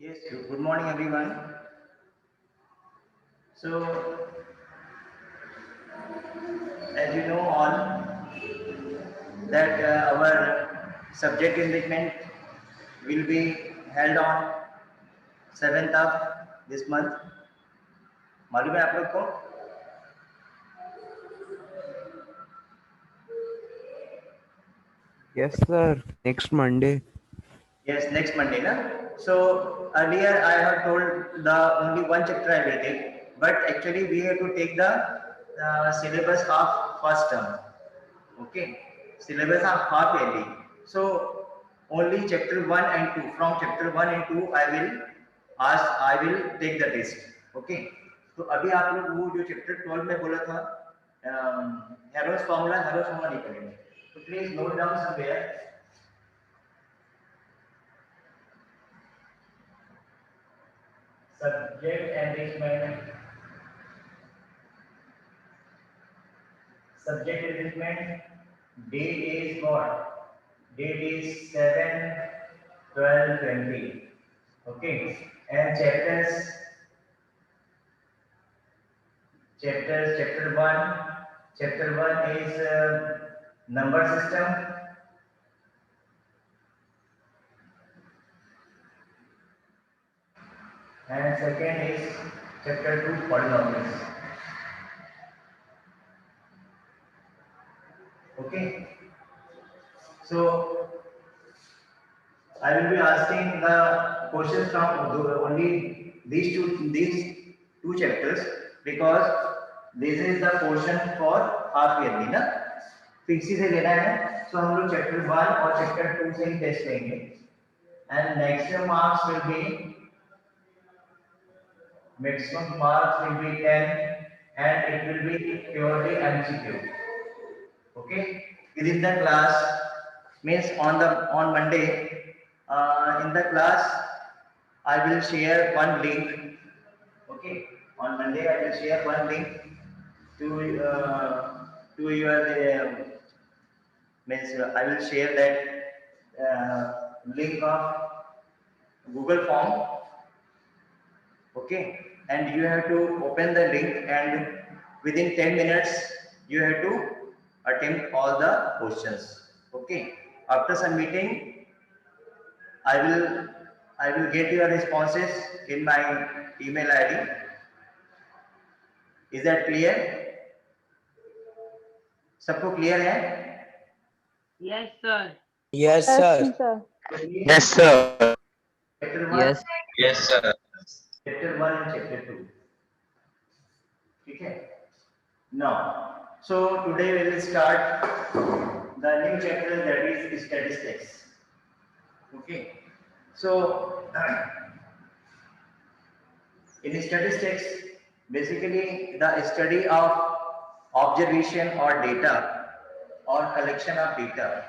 Yes, good morning everyone. So, as you know all that our subject enrichment will be held on 7th of this month. मालूम है आप लोग को? Yes, sir. Next Monday. Yes, next Monday, na? So earlier I have told the only one chapter I will take, but actually we have to take the syllabus of first term. Okay, syllabus of half yearly. So only chapter 1 and 2. From chapter 1 and 2 I will take the test. Okay, तो अभी आप लोग वो जो chapter 12 में बोला था हेरोस formula नहीं करेंगे, तो please note down somewhere subject enrichment. Subject enrichment date is what? Date is 7 12 20. Okay, and chapter 1 is number system, and second is chapter 2 polynomials. Okay, so I will be asking the questions from only these two chapters, because this is the portion for half yearly ना, तो इसी से लेना है. So हम लोग chapter 1 और chapter 2 से ही टेस्ट लेंगे, and maximum marks will be 10, and it will be purely MCQ. Okay, within the class, means on Monday, in the class I will share one link. Okay, on Monday I will share one link to your means I will share that link of Google form. Okay, and you have to open the link, and within 10 minutes you have to attempt all the questions. Okay, after submitting i will I will get your responses in my email id. Is that clear? सबको clear है? Yes, sir. Yes, Yes, sir. sir. Yes, sir. Chapter 1, Yes. Yes, sir. Chapter 1 and chapter 2. ठीक है. Now, so today we will start the new chapter, that is statistics. Okay, so in statistics, basically the study of observation or data or collection of data.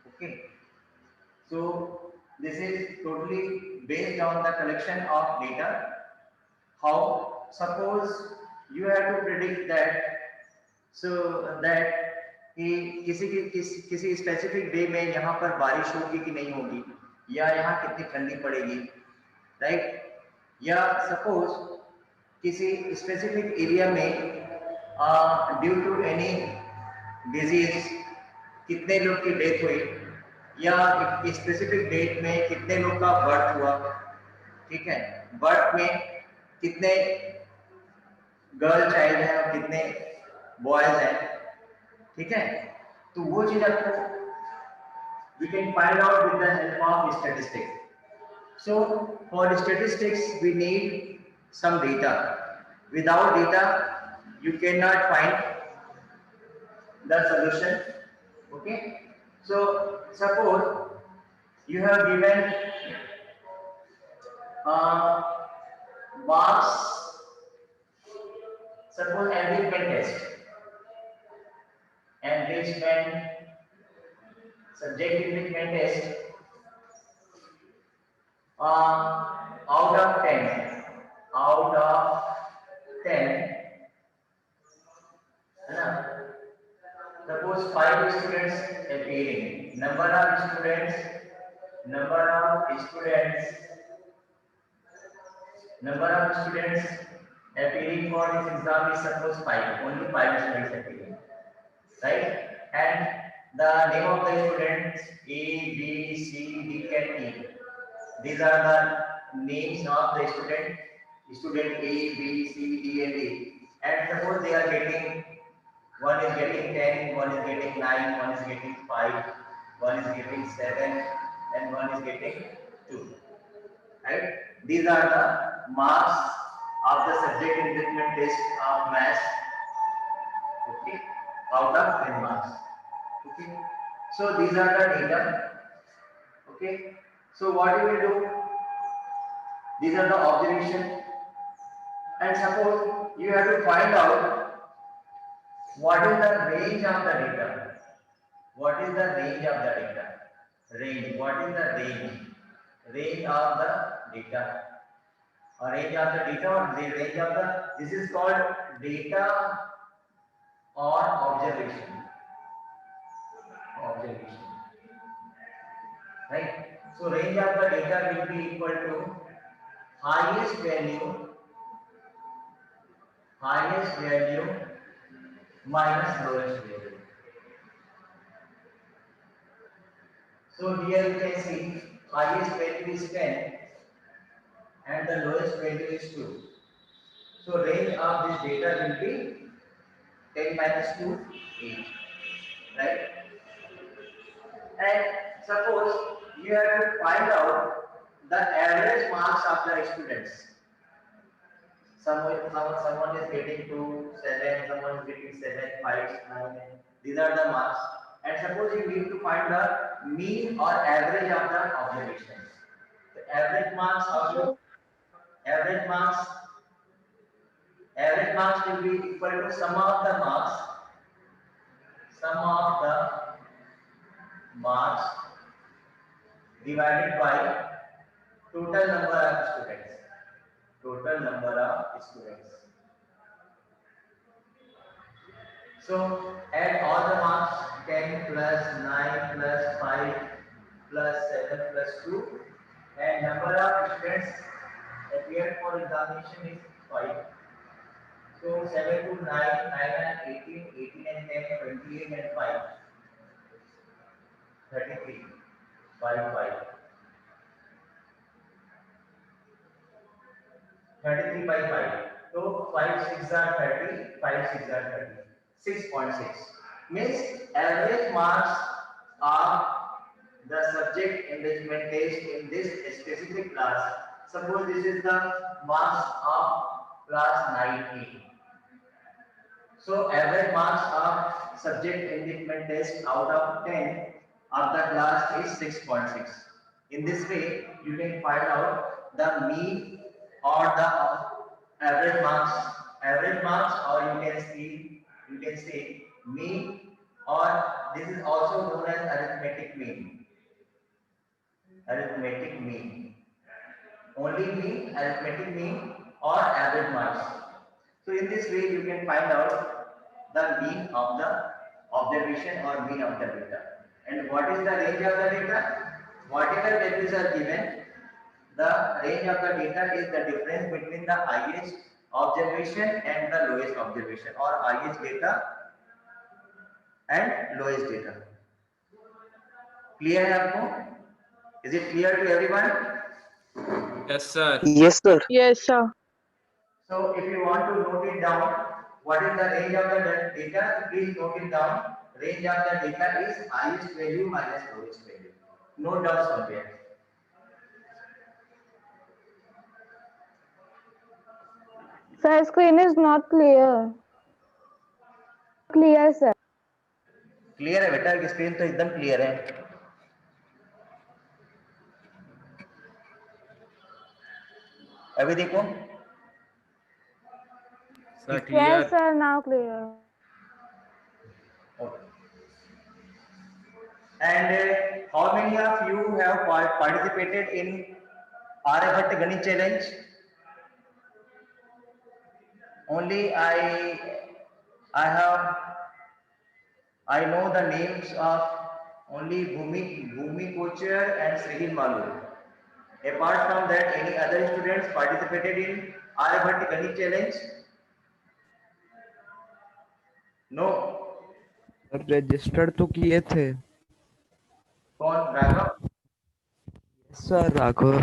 Okay, so this is totally based on the collection of data. How, suppose you have to predict that, so that कि किसी specific day में यहाँ पर बारिश होगी कि नहीं होगी, या यहाँ कितनी ठंडी पड़ेगी, राइट? या सपोज किसी स्पेसिफिक एरिया में ड्यू टू एनी डिजीज कितने लोग की डेथ हुई, या स्पेसिफिक डेट में कितने लोग का बर्थ हुआ. ठीक है, बर्थ में कितने गर्ल चाइल्ड हैं और कितने बॉयज हैं. ठीक है, तो वो चीज आपको we can find out with the help of statistics. So for statistics we need some data. Without data you cannot find the solution. Okay, so suppose you have given marks, suppose enrichment subject enrichment test, out of 10, out of 10 है ना, suppose 5 students appearing, number of students Number of students appearing for this exam is suppose 5. Only 5 students appearing, right? And the name of the students A, B, C, D, and E. These are the names of the student. Student A, B, C, D, and E. And suppose they are getting, one is getting 10, one is getting 9, one is getting 5, one is getting 7, and one is getting 2. Right? These are the marks of the subject enrichment test of maths. Okay, out of 10 marks. Okay, so these are the data. Okay, so what you will do? These are the observation, and suppose you have to find out what is the range of the data. What is the range of the data? Range. What is the range? Range of the data. Or range of the data, or the range of the. This is called data or observation. Observation. Right. So range of the data will be equal to highest value minus lowest value. So here you can see highest value is 10 and the lowest value is 2. So range of this data will be 10 minus 2, 8. Right? And suppose you have to find out the average marks of the students. Someone is getting 2, 7, someone is getting 7, 5, 9. These are the marks. And suppose you need to find the mean or average of the observations. The average marks will be equal to sum of the marks divided by total number of students. So add all the marks 10 plus 9 plus 5 plus 7 plus 2, and number of students appeared for examination is 5. So 7 to 9, 9 and 18, 18 and 10, 28 and 5, 33, 5, 5. 33 by 5. So 5 6 are 30, 5 6 are 30. 6.6 means average marks of the subject enrichment test in this specific class. Suppose this is the marks of class 9A. So average marks of subject enrichment test out of 10 of the class is 6.6. In this way, you can find out the mean or the average marks, or you can say mean, or this is also known as arithmetic mean. Only mean, arithmetic mean, or average marks. So in this way, you can find out the mean of the observation or mean of the data. And what is the range of the data? Whatever values are given, the range of the data is the difference between the highest observation and the lowest observation, or highest data and lowest data. Clear है आपको? Is it clear to everyone? Yes, sir. Yes, sir. Yes, sir. So if you want to note it down, what is the range of the data? Please note it down. Range of the data is highest value minus lowest value. Note down somewhere. Sir, screen is not clear. Clear, sir. Clear है बेटा की screen तो एकदम clear है. अभी देखो. Sir, clear. Yes, sir. Now clear. Okay. And how many of you have participated in Aryabhatta Ganit Challenge? Only I know the names of only Bhumi Kochar and Srihil Malu. Apart from that, any other students participated in Aryabhatta Ganit challenge? No. Sir register तो किए थे। कौन? Raghav? Sir Raghav.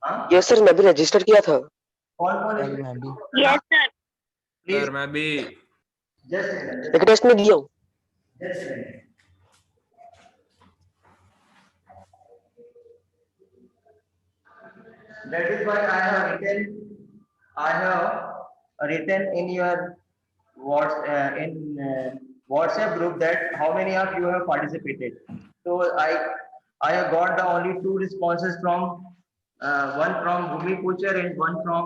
हाँ? Yes sir, मैं भी register किया था। कौन कौन? सर मैं भी। Yes, sir. प्लीज सर मैं भी। जस्ट एक टेस्ट में दिया हूँ। Just that is why I have written in your WhatsApp group that how many of you have participated. So I have got the only two responses from one from Bhumi Puchar and one from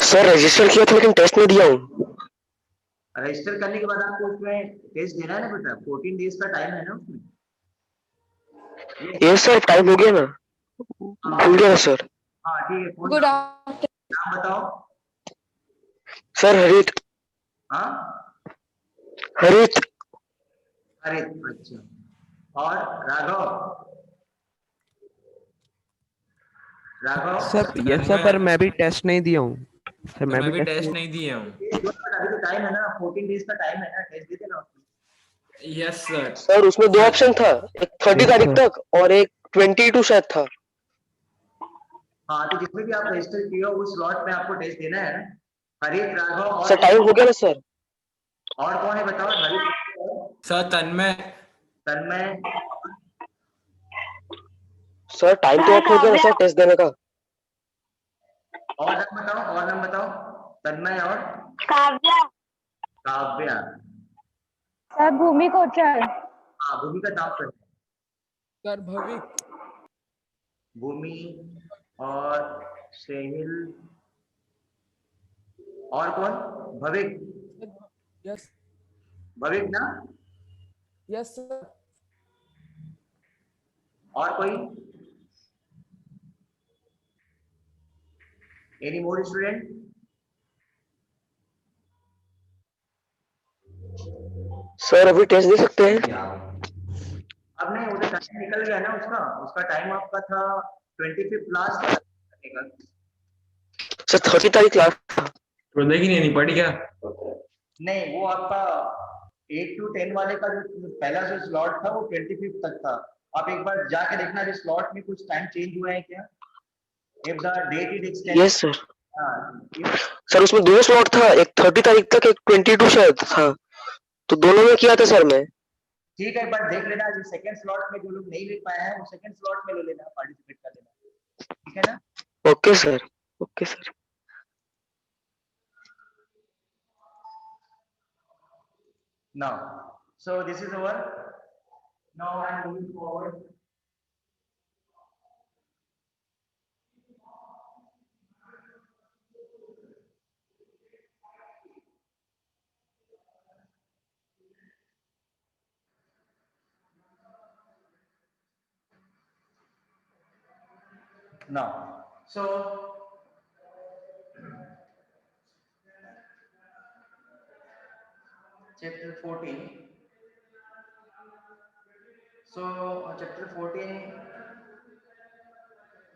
sir register किया था लेकिन test में दिया हूँ। Register करने के बाद आपको उसमें टेस्ट देना है ना बेटा, 14 डेज का टाइम है ना उसमें। यस सर, टाइम हो गया ना, भूल गया सर। हाँ ठीक है। Good afternoon. नाम बताओ। सर हरित। हाँ हरित। अरे अच्छा। और Raghav? Raghav sir yes sir, पर मैं भी टेस्ट नहीं दिया हूँ। सर मैं भी टेस्ट टेस्ट नहीं दिया हूँ। अभी तो टाइम है ना, 14 डेज का टाइम है ना, टेस्ट दे देना उसमें। Yes sir. सर उसमें दो ऑप्शन था, एक 30 Yes, तारीख sir. तक और एक 22 शायद था। हाँ तो जिसमें भी आप रजिस्टर किए हो उस स्लॉट में आपको टेस्ट देना है ना। हरीश, राघव और सर टाइम हो गया ना सर? और कौन है बताओ? हरीश, सर तन्मय। तन्मय, सर टाइम तो ऑफ हो गया ना सर टेस्ट देने का। और नाम बताओ, और नाम बताओ। तन्मय और Kavya. Kavya. Sir, Bhumi Kochar. हाँ भूमि का नाम कर। सर भविक। भूमि और सेहिल और कौन? भविक। यस। भविक ना? Yes sir. और कोई? Any more student? सर अभी टेस्ट दे सकते हैं? अब नहीं, वो तो टाइम निकल गया ना उसका। उसका टाइम आपका था 25 लास्ट का। सर 30 तारीख लास्ट था। तो देखी नहीं पड़ी क्या? नहीं, वो आपका 8 to 10 वाले का जो पहला जो स्लॉट था वो 25 तक था। आप एक बार जाके देखना जो स्लॉट में कुछ टाइम चेंज हुआ है क्या। If the date is extended. Yes sir. Sir उसमें दो स्लॉट था, एक 30 तारीख तक, एक 22 शायद था, तो दोनों में किया था सर मैं। ठीक है, एक बार देख लेना, जो सेकंड स्लॉट में जो लोग नहीं ले पाए हैं वो सेकंड स्लॉट में ले लेना, पार्टिसिपेट कर लेना, ठीक है ना। Okay sir, okay sir. Now, so this is over. Now I am moving forward. Now, so chapter 14. So chapter 14,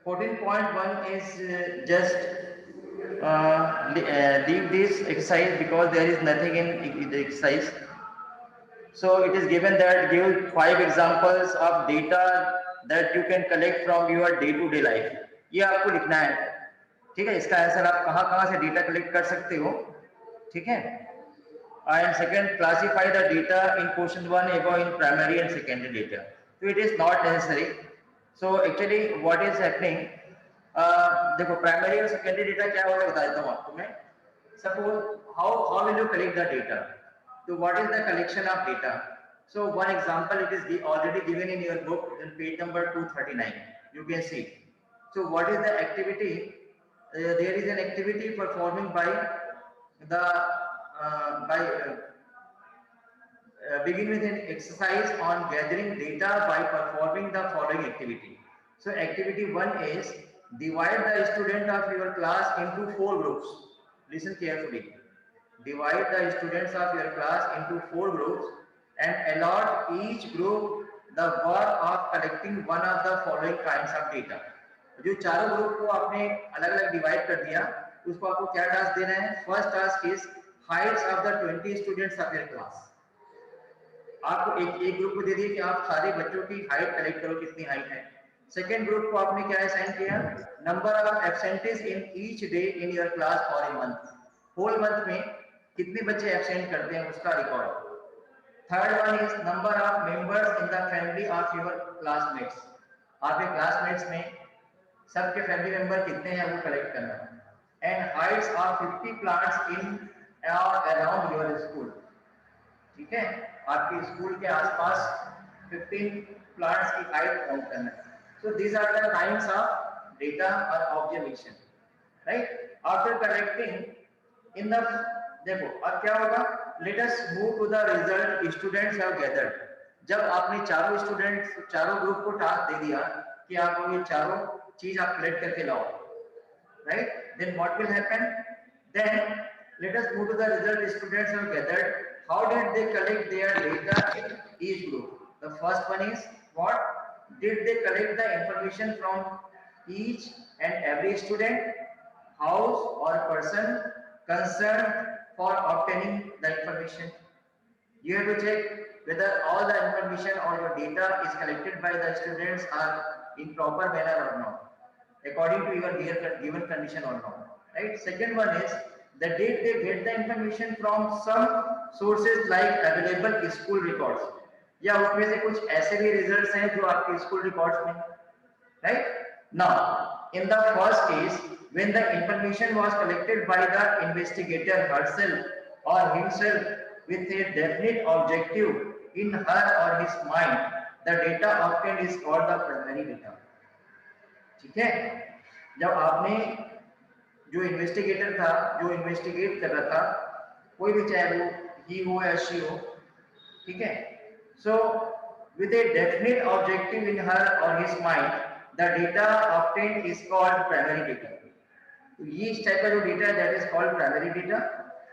14.1 is just leave this exercise because there is nothing in the exercise. So it is given that give 5 examples of data that you can collect from your day-to-day life. ये आपको लिखना है, ठीक है। इसका answer आप कहाँ से डेटा कलेक्ट कर सकते हो, ठीक है। And second, classify the data in question 1 above in primary and secondary data. So it is not necessary. So actually what is happening, देखो primary और secondary data क्या होगा बता देता हूँ आपको मैं। Suppose how will you collect the data? So what is the collection of data? So one example, it is already given in your book in page number 239. You can see. So what is the activity? There is an activity performing by the begin with an exercise on gathering data by performing the following activity. So activity 1 is divide the student of your class into 4 groups. Listen carefully. Divide the students of your class into 4 groups and allot each group the work of collecting one of the following kinds of data. जो चारों group को आपने अलग अलग divide कर दिया, उसको आपको क्या टास्क देना है? First task is Heights of the 20 students of your class. आपको एक ग्रुप को दे दिया कि आप सारे बच्चों की हाइट कलेक्ट करो, कितनी हाइट है। सेकेंड ग्रुप को आपने क्या असाइन किया? Number of absentees in each day in your class for a month. Whole month में कितने बच्चे एब्सेंट करते हैं उसका record. Third one is number of members in the family of your classmates. आपके क्लासमेट्स में सबके फैमिली मेंबर कितने हैं वो कलेक्ट करना है। And Heights of 50 plants in और अराउंड योर स्कूल। ठीक है, आपके स्कूल के आसपास 15 प्लांट्स की हाइट काउंट करना है। So these are the kinds of data और observation, right. After collecting in the, देखो अब क्या होगा, let us move to the result students have gathered. जब आपने चारों स्टूडेंट्स, चारों ग्रुप को टास्क दे दिया कि आपको ये चारों चीज आप कलेक्ट करके लाओ, right, then what will happen? Then let us move to the result students have gathered. How did they collect their data in each group? The first one is what? Did they collect the information from each and every student, house or person concerned for obtaining the information? You have to check whether all the information or your data is collected by the students are in proper manner or not, according to your given condition or not, right? Second one is that did they get the information from some sources like available school records, या उसमें से कुछ ऐसे भी results हैं जो आपके school records में, right? Now in the first case, when the information was collected by the investigator herself or himself with a definite objective in her or his mind, the data obtained is called the primary data. ठीक है, जब आपने जो investigator था, जो investigate कर रहा था, कोई भी चाहे वो ही हो या शी हो, ठीक है, so with a definite objective in her और his mind, the data obtained is called primary data. तो ये इस टाइप का जो डेटा है that is called primary data.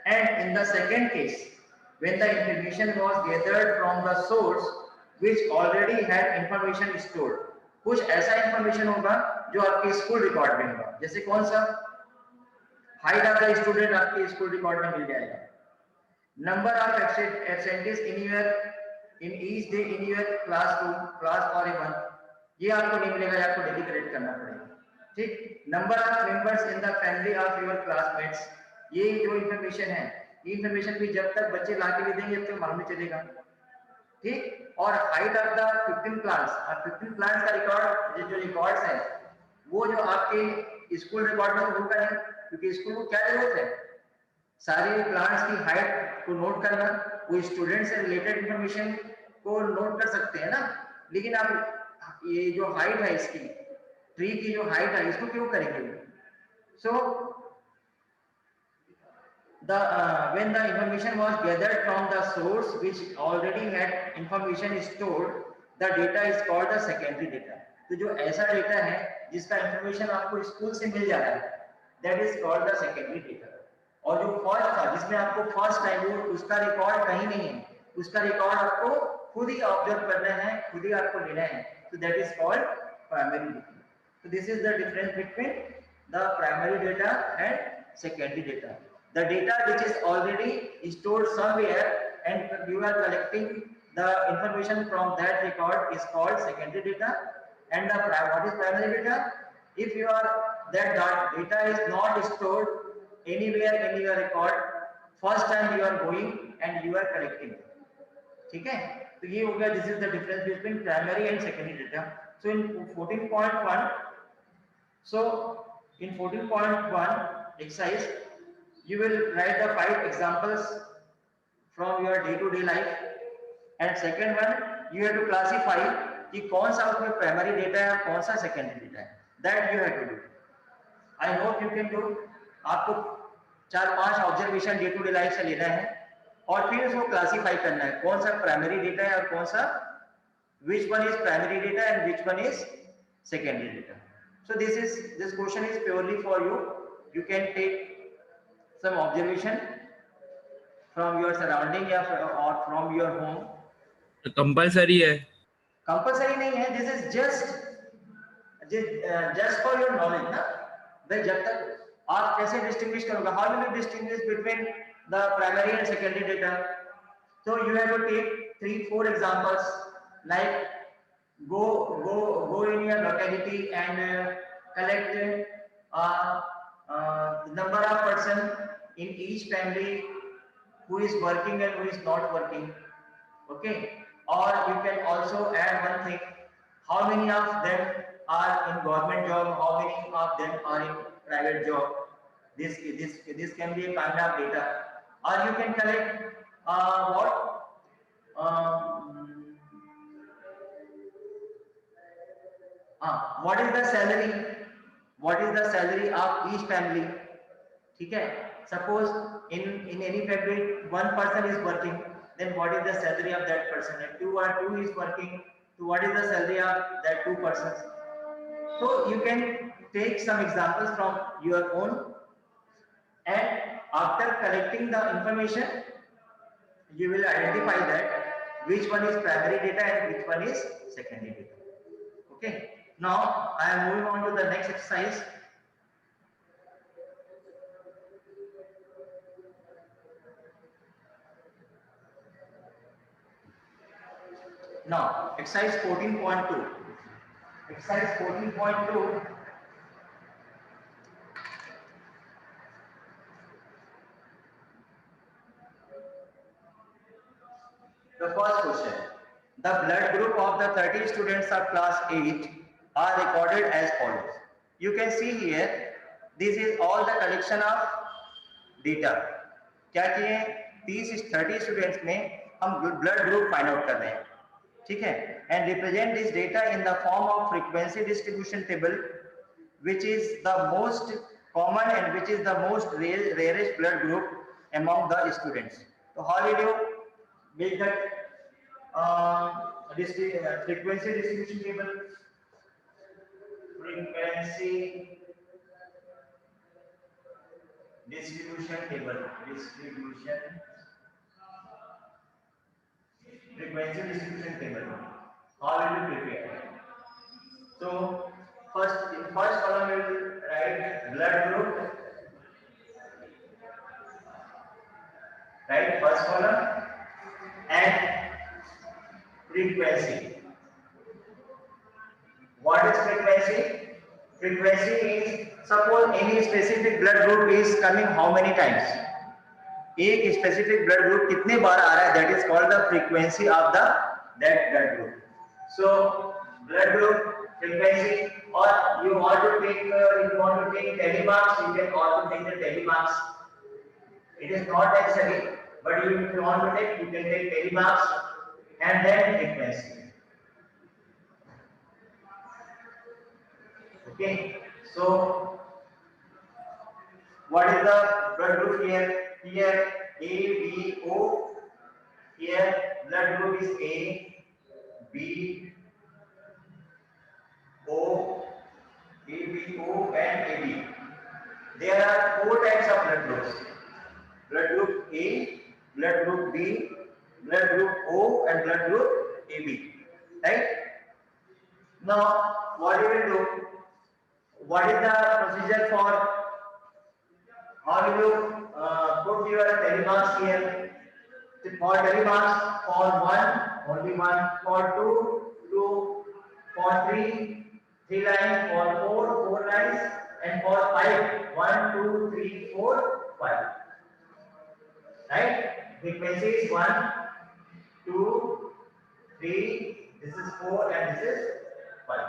And in the second case, when the information was gathered from the source which already had information stored, कुछ ऐसा information होगा जो आपके स्कूल रिकॉर्ड में होगा। जैसे कौन सा? हाइट ऑफ द स्टूडेंट आपके स्कूल रिकॉर्ड में मिल जाएगा। Number of absentees in each day in your class for a month, ये आपको नहीं मिलेगा, आपको डेली कलेक्ट करना पड़ेगा। ठीक, number of members in the family of your classmates, ये जो इंफॉर्मेशन है, ये इंफॉर्मेशन भी जब तक बच्चे ला के भी देंगे तब तक मालूम चलेगा। ठीक, और हाइट ऑफ द 15 प्लांट्स, और 15 प्लांट्स का रिकॉर्ड, जो रिकॉर्ड्स है वो जो आपके स्कूल रिकॉर्ड में होगा है, क्योंकि स्कूल को क्या जरूरत है? सारे प्लांट्स की हाइट को नोट करना, वो स्टूडेंट से रिलेटेड इंफॉर्मेशन को नोट कर सकते हैं ना। लेकिन आप ये जो हाइट है इसकी, ट्री की जो हाइट है, इसको क्यों करेंगे? सो when the information was gathered from the source which already had information stored, the data is called the secondary data. तो जो ऐसा डेटा है जिसका इंफॉर्मेशन आपको स्कूल से मिल जाता है, that is called the secondary data. और जो फर्स्ट था जिसमें आपको फर्स्ट टाइम, वो उसका रिकॉर्ड कहीं नहीं है, उसका रिकॉर्ड आपको खुद ही ऑब्जर्व करना है, खुद ही आपको लेना है, तो that is called primary data. So this is the difference between the primary data and secondary data. The data which is already stored somewhere and you are collecting the information from that record is called secondary data. And what is primary data? If that data is not stored anywhere in your record, first time you are going and you are collecting. ठीक है, तो ये हो गया, this is the difference between primary and secondary data. So in 14.1, so in 14.1 exercise, you will write the 5 examples from your day-to-day life, and second one you have to classify कि कौन सा उसमें primary data है और कौन सा secondary data है, that you have to do. I hope you can do. आपको 4-5 ऑब्जर्वेशन day-to-day life से लेना है और फिर उसको क्लासीफाई करना है कौन सा प्राइमरी डेटा है और कौन सा, which one is primary data and which one is secondary data. So this question is purely for you. You can take some observation from your surrounding or from your home. Compulsory है? Compulsory नहीं है, this is just for your knowledge ना। भाई जब तक आप कैसे distinguish करोगे, how will you distinguish between the primary and secondary data? So you have to take 3-4 examples, like go in your locality and collect the number of person in each family who is working and who is not working. Okay, or you can also add one thing: how many of them are in government job, how many of them are in private job. This can be a kind of data, or you can collect um, what is the salary, what is the salary of each family? ठीक है, suppose in any family one person is working, then what is the salary of that person? And two is working, so what is the salary of that two persons? So you can take some examples from your own, and after collecting the information you will identify that which one is primary data and which one is secondary data. Okay, now I am moving on to the next exercise. Now exercise 14.2. Exercise 14.2. The first question: the blood group of the 30 students of class 8 are recorded as follows. You can see here, this is all the collection of data. क्या किए, 30 students में हम blood group find out कर रहे हैं, ठीक है, and represent this data in the form of frequency distribution table which is the most common and which is the most rarest blood group among the students. So how will you build that frequency distribution table? Frequency distribution table. Frequency distribution table. How will you prepare? So first, in first column we will write blood group. Right, first column, and frequency. What is frequency? Frequency is, suppose any specific blood group is coming how many times? एक specific blood group कितने बार आ रहा है, that is called the frequency of that blood group. So blood group frequency, or you want to take tally marks, you can also take the tally marks. It is not necessary, but if you want to take, you can take tally marks and then frequency. Okay, so what is the blood group here? Here A, B, O. Here blood group is A, B, O, A, B, O and AB. There are 4 types of blood groups: blood group A, blood group B, blood group O and blood group AB. Right? Now what you will do? What is the procedure for how will you put your tally marks here? For tally marks, for 1 only 1, for 2 2, for 3 lines, for 4 lines, and for 5 1 2 3 4 5. Right? Frequency is 1 2 3, this is 4 and this is 5.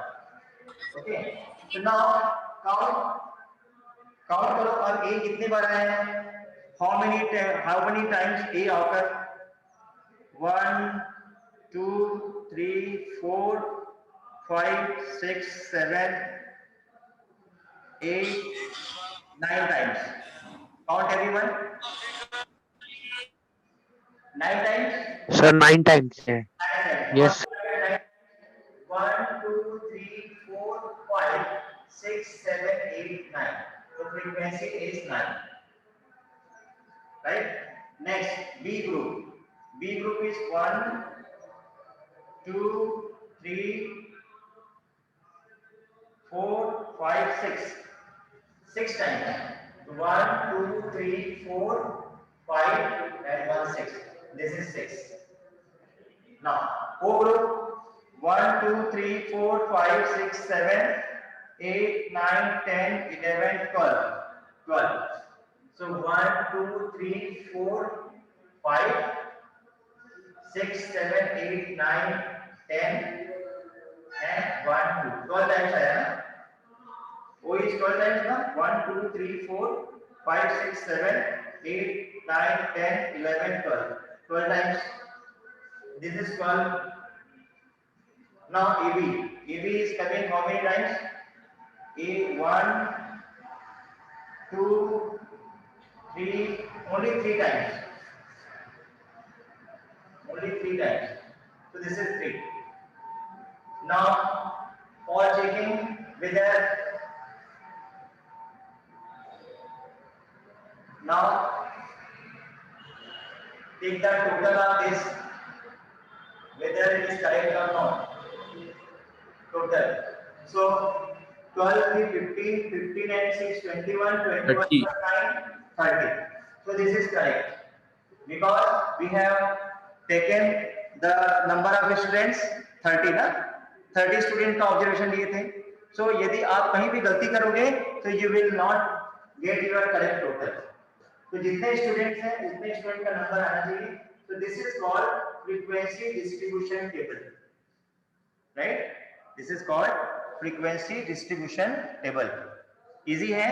Okay, so now count करो और A कितने बार आया है, how many times A occur? 1 2 3 4 5 6 7 8 9 times. Count everyone. 9 times. Sir, 9 times. 9 times. Yes. 1 2 3 4 5 6 7 8 9. So frequency is 9. Right? Next, B group. B group is 1 2 3, 4, 5, 6. 6 times. 1, 2, 3, 4, 5 and 1, 6. This is 6. Now, O group 1, 2, 3, 4, 5, 6, 7, 8, 9, 10, 11, 12. 12. So 1, 2, 3, 4, 5, 6, 7, 8, 9, 10 and 1, 2. 12 times आया ना? O is 12 times ना? 1, 2, 3, 4, 5, 6, 7, 8, 9, 10, 11, 12. 12 times. This is 12. Now AB. AB is coming how many times? A 1, 2, 3, only 3 times. Only 3 times. So this is 3. Now for checking whether now take the total of this whether it is correct or not. Total. So 12, 15, 15 and 6, 21, 21 30. 9, 30. So this is correct because we have taken the number of students 30 ना 30 student का observation लिए थे. सो यदि आप कहीं भी गलती करोगे तो you will not get your correct total. तो जितने स्टूडेंट्स हैं उतने स्टूडेंट का नंबर आना चाहिए. So this is called frequency distribution table, right? This is called frequency distribution table. Easy है?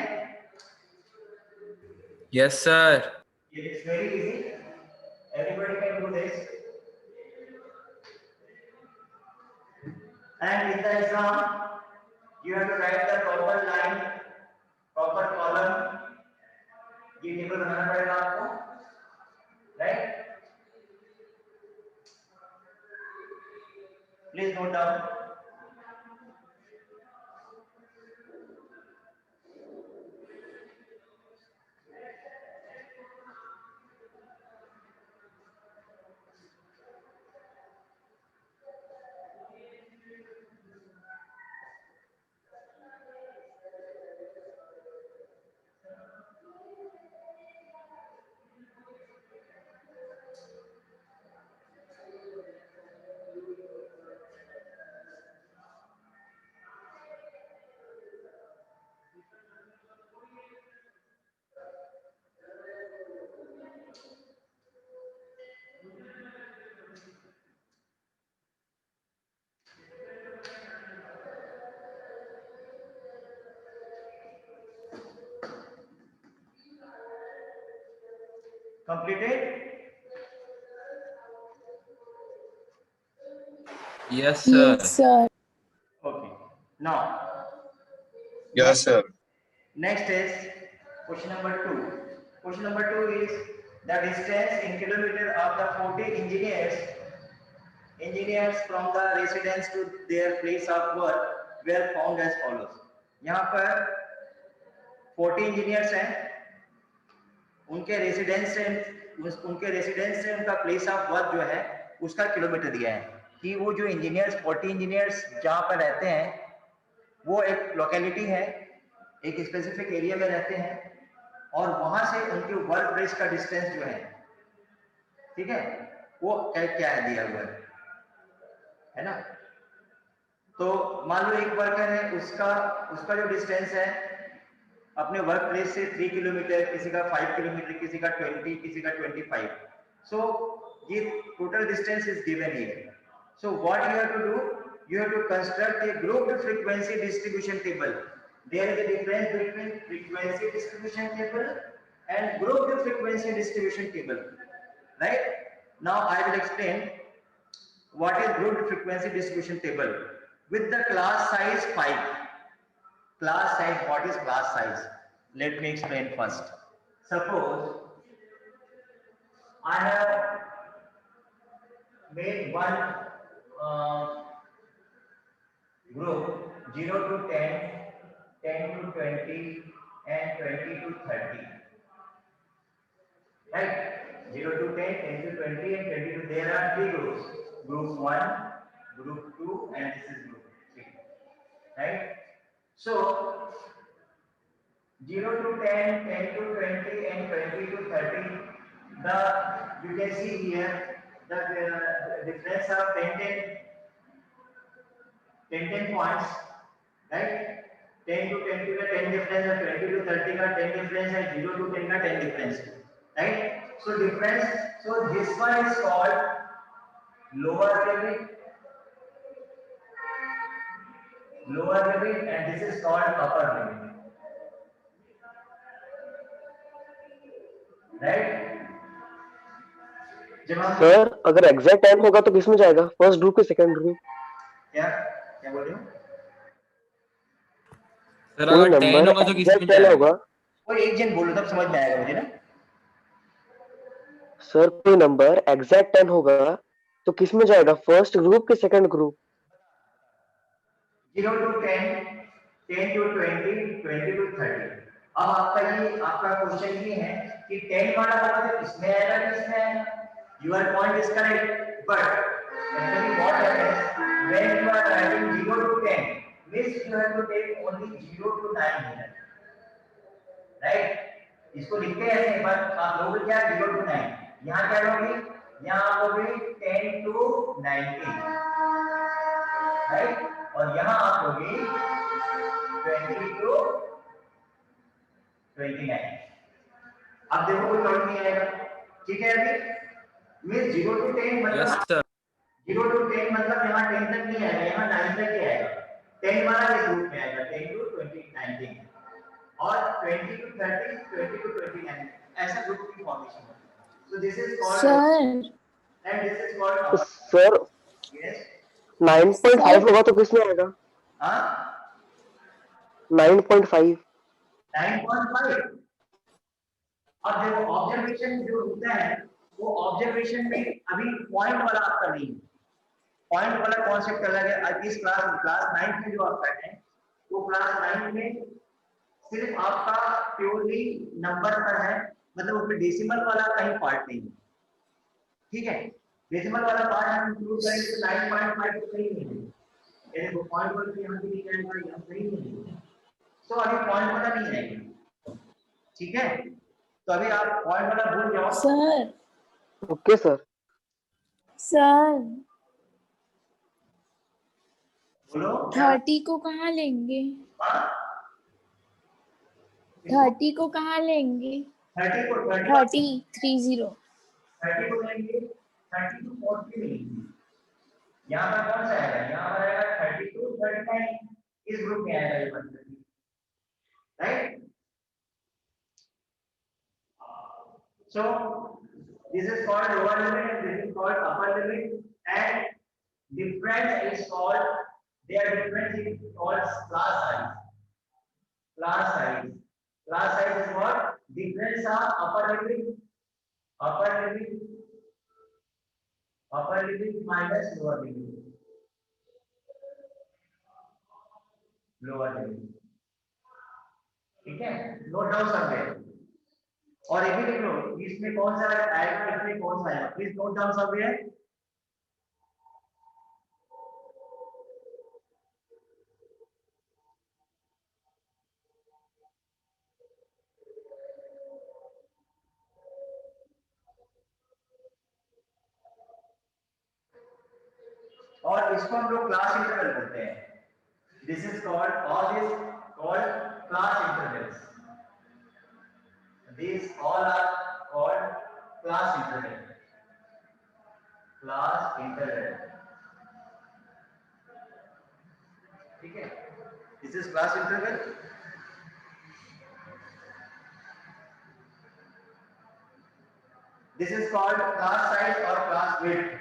Yes, sir. It is very easy. Everybody can do this. And in the exam, you have to write the proper line, proper column. ये table बनाना पड़ेगा आपको, right? Please note down. Completed? Yes, sir. Yes, sir. Okay. Now, Yes, sir. next is question number 2. Question number 2 is the distance in kilometer of the 40 engineers from the residence to their place of work were found as follows. यहाँ पर 40 engineers हैं, उनके residence से उनका place of work जो है उसका kilometre दिया है कि वो जो इंजीनियर्स 40 इंजीनियर्स जहाँ पर रहते हैं वो एक लोकेलिटी है, एक स्पेसिफिक एरिया में रहते हैं और वहां से उनके वर्क प्लेस का डिस्टेंस जो है, ठीक है, वो क्या है दिया हुआ है ना. तो मान लो एक वर्कर है, उसका जो डिस्टेंस है अपने वर्क प्लेस से 3 किलोमीटर, किसी का 5 किलोमीटर, किसी का 20, किसी का 25. सो ये total distance is given here. So what you have to do, you have to construct a grouped frequency distribution table. There is a difference between frequency distribution table and grouped frequency distribution table, right? Now I will explain what is grouped frequency distribution table with the class size 5. Class size, what is class size? Let me explain first. Suppose I have made one group 0 to 10, 10 to 20 and 20 to 30, right? 0 to 10, 10 to 20 and 20 to, there are 3 groups. Group 1, group 2 and this is group 3, right? So 0 to 10, 10 to 20 and 20 to 30, you can see here the difference of 10 points, right? 10 to 20 का 10 difference है, 20 to 30 का 10 difference है, 0 to 10 का 10 difference है, right? So difference, so this one is called lower limit, and this is called upper limit, right? जब हम sir अगर exact time होगा तो किसमें जाएगा, फर्स्ट ग्रुप के सेकंड ग्रुप? क्या क्या बोल रहे हो? सर कोई अगर 10 नंबर होगा तो किसमें एग्जैक्ट 10 जाएगा? होगा कोई एक जन बोलो तब समझ में आएगा मुझे ना। सर, कोई नंबर एग्जैक्ट 10 होगा तो किसमें जाएगा, फर्स्ट ग्रुप के second group? 0 to 10, 10 to 20, 20 to 30। अब आपका क्वेश्चन ये है कि 10 वाला होगा तो किसमें आएगा, किसमें आएगा? Your point is correct, but actually what happens when you are writing 0 to 10, means you have to take only 0 to 9 here, right? इसको लिखते हैं ऐसे, बस आप लोगे क्या 0 to 9, यहाँ क्या लोगे, यहाँ आप लोगे 10 to 19, राइट? और यहाँ आप लोगे 20 to 29। अब देखो कोई प्रॉब्लम नहीं आएगा, ठीक है? अभी मींस 0 to 10 यस मतलब सर। 0 to 10 मतलब यहाँ 10 तक नहीं आएगा, यहाँ 9 तक ही आएगा। 10 वाला इस ग्रुप में आएगा, 10 to 20, 19 और 20 to 30, 20 to 29 ऐसा ग्रुप की फॉर्मेशन है। So this is called Sir, and this is called तो upper। सर Yes, 9.5 होगा तो किसमें आएगा, हाँ 9.5? 9.5। अब देखो ऑब्जर्वेशन जो होता है वो ऑब्जर्वेशन में अभी पॉइंट वाला आपका नहीं है, पॉइंट वाला कॉन्सेप्ट अलग है। अब इस क्लास 9 में जो आप कर रहे हैं वो क्लास 9 में सिर्फ आपका प्योरली नंबर पर है, मतलब उसमें डेसिमल वाला कहीं पार्ट नहीं है, ठीक है? डेसिमल वाला पार्ट हम इंक्लूड करेंगे तो 9.5 तो कहीं नहीं है, यानी वो पॉइंट वाला भी हम भी नहीं जाएगा, यहाँ कहीं नहीं है। सो अभी पॉइंट वाला नहीं आएगा, ठीक है? तो अभी आप पॉइंट वाला भूल जाओ। sir, okay sir. sir, बोलो 30 को कहाँ लेंगे? 30 को कहाँ लेंगे? 30 को 30, 30। 30 को लेंगे, 30 to 40 लेंगे। यहाँ पर कौन सा आएगा, यहाँ पर आएगा 30 to 39, इस ग्रुप में आएगा ये 130, right? So this is called lower limit and this is called upper limit, and difference is called, their difference is called class size. Class size. Class size is what? Difference of upper limit minus lower limit. Lower limit. ठीक है? Note down somewhere. और ये भी लिख लो, इसमें कौन सा आएगा, इसमें कौन सा आएगा, प्लीज नोट डाउन समवेयर। और इसको हम लोग क्लास इंटरवल बोलते हैं। This is called, all is called class intervals. These all are called class interval. Class interval. ठीक है? This is class interval. This is called class size or class width.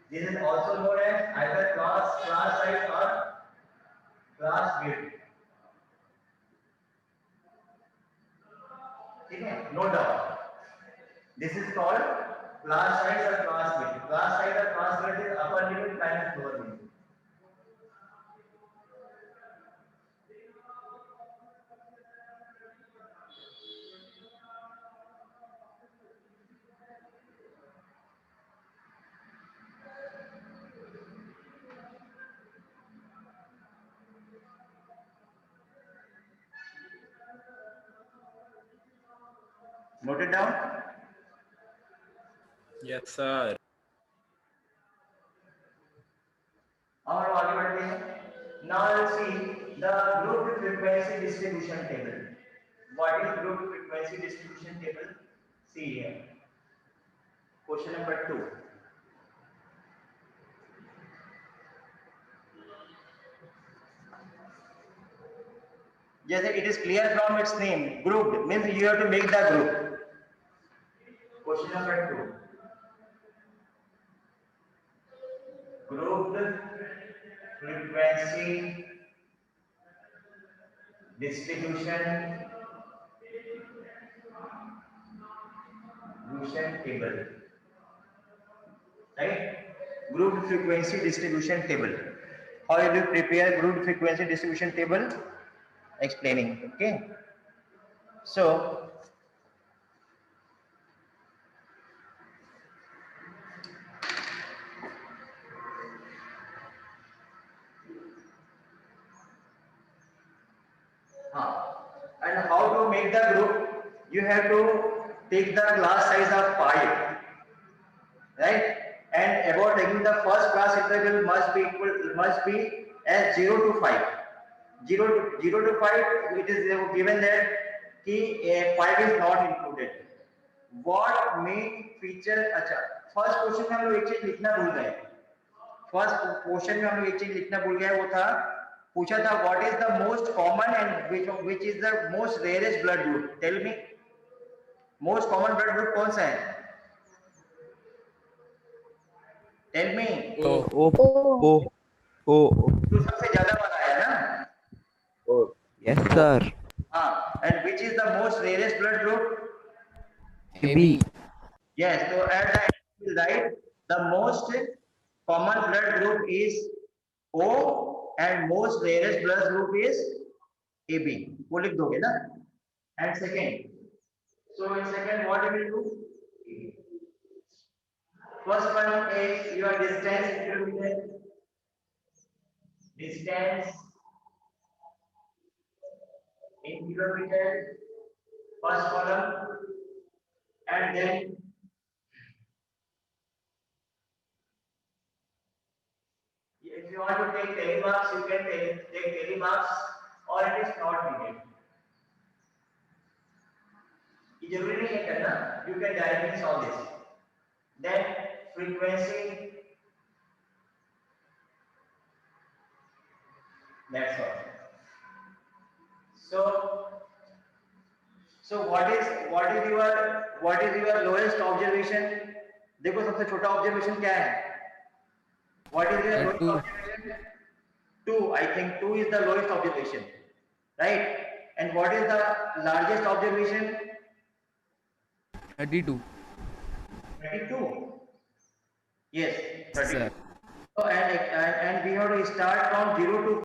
This is also known as either class size or class width. ठीक है? No doubt. This is called class size or class width. Class size or class width is upper limit minus lower limit. Note it down. Yes, sir. और आगे बढ़ते हैं. Now let's see the group frequency distribution table. What is group frequency distribution table? See here. Question number 2. जैसे it is clear from its name, grouped means you have to make the group. Question number 2. Grouped frequency distribution table, right? Grouped frequency distribution table. How will you prepare grouped frequency distribution table? Explaining. Okay, so and how to make the group? You have to take the class size of 5, right? And about taking the first class interval must be as 0 to 5. 0 to 5, it is given that कि 5 is not included. What main feature? अच्छा, first question में हम लोग एक चीज लिखना भूल गए. फर्स्ट क्वेश्चन में हम लोग एक चीज लिखना भूल गए, वो था पूछा था what is the most common and which is the most rarest blood group. Tell me, most common blood group कौन सा है? Tell me. ओ ओ ओ जो सबसे ज्यादा वाला है ना. Yes sir. हाँ, and which is the most rarest blood group? B. Yes, so at the end we will write the most common blood group is O and most rarest blood group is AB. वो लिख दोगे ना? And second, so in second what you will do? First one is your distance kilometer. Distance in kilometer, first column, and then if you want to take telemarks, you can take telemarks, or it is not needed. ये जरूरी नहीं है करना. You can directly solve this. Then frequency. That's all. So what is your lowest observation? देखो सबसे छोटा observation क्या है? What is your lowest observation? 2. I think 2 is the lowest observation, right? And what is the largest observation? 32. 32. Yes, 32. Sir. So and we have to start from 0 to